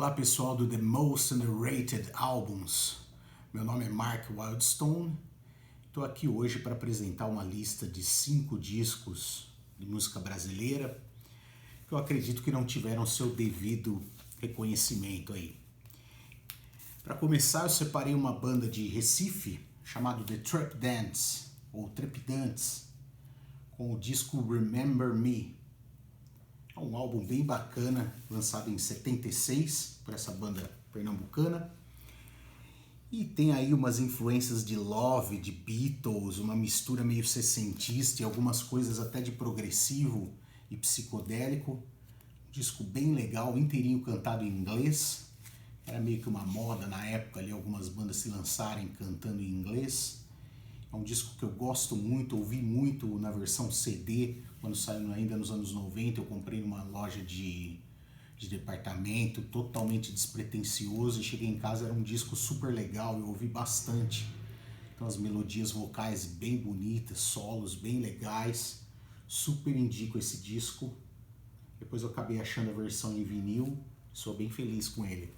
Olá pessoal do The Most Underrated Albums, meu nome é Mark Wildstone, estou aqui hoje para apresentar uma lista de 5 discos de música brasileira que eu acredito que não tiveram seu devido reconhecimento aí. Para começar, eu separei uma banda de Recife chamada The Trap Dance, ou Trepidantes, com o disco Remember Me. É um álbum bem bacana, lançado em 76 por essa banda pernambucana. E tem aí umas influências de Love, de Beatles, uma mistura meio sessentista e algumas coisas até de progressivo e psicodélico. Um disco bem legal, inteirinho cantado em inglês. Era meio que uma moda na época ali, algumas bandas se lançarem cantando em inglês. É um disco que eu gosto muito, ouvi muito na versão CD, quando saiu ainda nos anos 90, eu comprei numa loja de departamento, totalmente despretensioso, e cheguei em casa, era um disco super legal, eu ouvi bastante. Então as melodias vocais bem bonitas, solos bem legais, super indico esse disco. Depois eu acabei achando a versão em vinil, sou bem feliz com ele.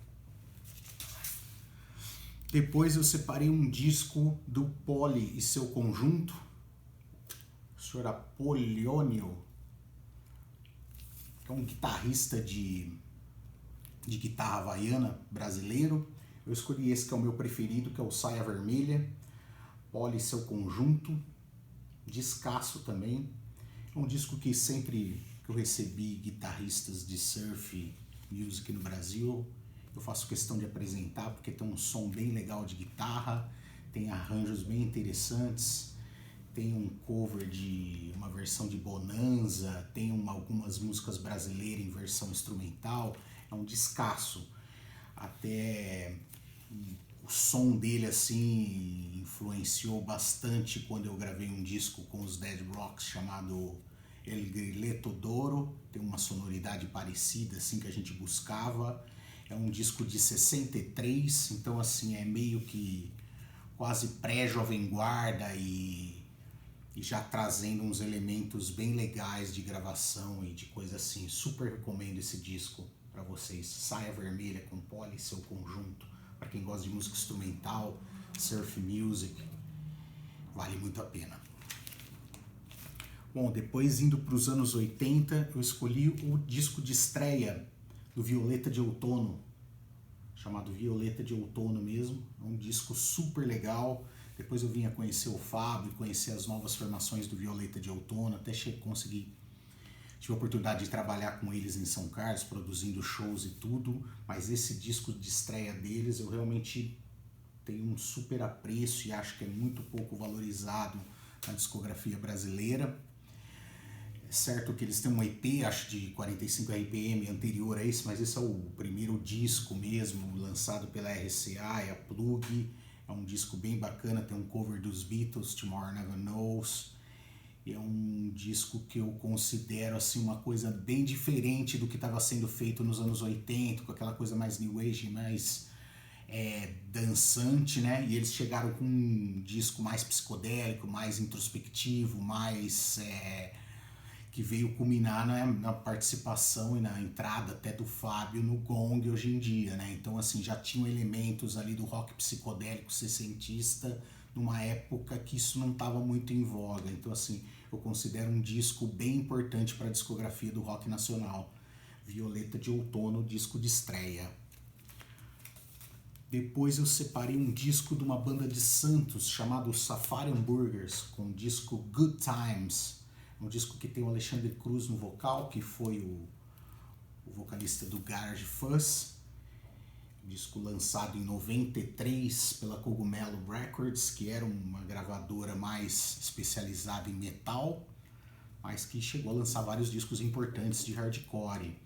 Depois eu separei um disco do Poli e seu conjunto, o senhor Apolônio, que é um guitarrista de guitarra havaiana brasileiro. Eu escolhi esse que é o meu preferido, que é o Saia Vermelha, Poli e seu conjunto, discaço também. É um disco que sempre que eu recebi guitarristas de surf music no Brasil, eu faço questão de apresentar, porque tem um som bem legal de guitarra, tem arranjos bem interessantes, tem um cover de uma versão de Bonanza, tem algumas músicas brasileiras em versão instrumental, é um descasso. Até o som dele assim influenciou bastante quando eu gravei um disco com os Dead Rocks chamado El Grilleto d'Oro, tem uma sonoridade parecida assim que a gente buscava. É um disco de 63, então assim é meio que quase pré-Jovem Guarda e já trazendo uns elementos bem legais de gravação e de coisa assim. Super recomendo esse disco para vocês. Saia Vermelha com Poli e seu conjunto. Para quem gosta de música instrumental, surf music, vale muito a pena. Bom, depois indo para os anos 80, eu escolhi o disco de estreia do Violeta de Outono, chamado Violeta de Outono mesmo. É um disco super legal. Depois eu vim a conhecer o Fábio, conhecer as novas formações do Violeta de Outono, até tive a oportunidade de trabalhar com eles em São Carlos, produzindo shows e tudo, mas esse disco de estreia deles eu realmente tenho um super apreço e acho que é muito pouco valorizado na discografia brasileira. É certo que eles têm um EP, acho de 45 RPM anterior a esse, mas esse é o primeiro disco mesmo, lançado pela RCA, é a Plug. É um disco bem bacana, tem um cover dos Beatles, Tomorrow Never Knows. É um disco que eu considero assim, uma coisa bem diferente do que estava sendo feito nos anos 80, com aquela coisa mais new age, mais dançante, né? E eles chegaram com um disco mais psicodélico, mais introspectivo, mais que veio culminar na participação e na entrada até do Fábio no Gong hoje em dia, né? Então assim, já tinham elementos ali do rock psicodélico sessentista numa época que isso não estava muito em voga. Então assim, eu considero um disco bem importante para a discografia do rock nacional. Violeta de Outono, disco de estreia. Depois eu separei um disco de uma banda de Santos chamado Safari Hamburgers, com o disco Good Times. Um disco que tem o Alexandre Cruz no vocal, que foi o vocalista do Garage Fuzz. Um disco lançado em 93 pela Cogumelo Records, que era uma gravadora mais especializada em metal, mas que chegou a lançar vários discos importantes de hardcore.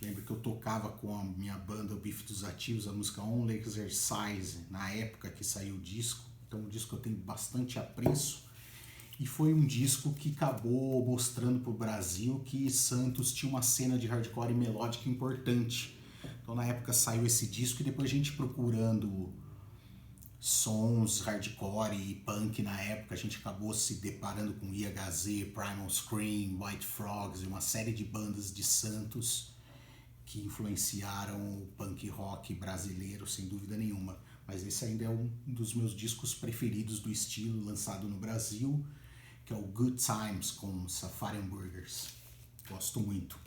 Lembro que eu tocava com a minha banda, o Bife dos Ativos, a música Only Exercise, na época que saiu o disco. Então, um disco que eu tenho bastante apreço. E foi um disco que acabou mostrando para o Brasil que Santos tinha uma cena de hardcore melódica importante. Então na época saiu esse disco e depois a gente procurando sons hardcore e punk na época, a gente acabou se deparando com IHZ, Primal Scream, White Frogs e uma série de bandas de Santos que influenciaram o punk rock brasileiro, sem dúvida nenhuma. Mas esse ainda é um dos meus discos preferidos do estilo, lançado no Brasil, que é o Good Times, com Safari Burgers. Gosto muito.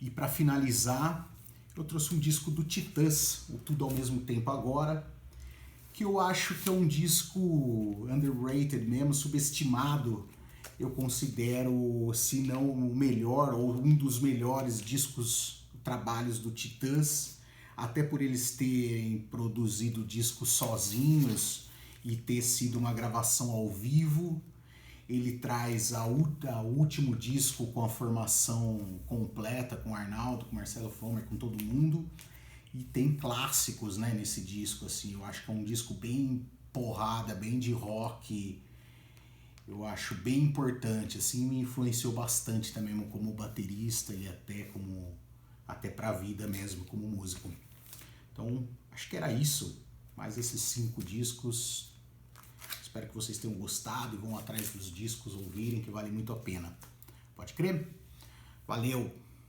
E para finalizar, eu trouxe um disco do Titãs, o Tudo ao Mesmo Tempo Agora, que eu acho que é um disco underrated mesmo, subestimado. Eu considero, se não o melhor, ou um dos melhores discos, trabalhos do Titãs, até por eles terem produzido discos sozinhos e ter sido uma gravação ao vivo. Ele traz o último disco com a formação completa, com o Arnaldo, com o Marcelo Fromer, com todo mundo. E tem clássicos, né, nesse disco, assim. Eu acho que é um disco bem porrada, bem de rock. Eu acho bem importante, assim, me influenciou bastante também como baterista e até pra vida mesmo, como músico. Então, acho que era isso. Mais esses 5 discos. Espero que vocês tenham gostado e vão atrás dos discos, ouvirem, que vale muito a pena. Pode crer? Valeu!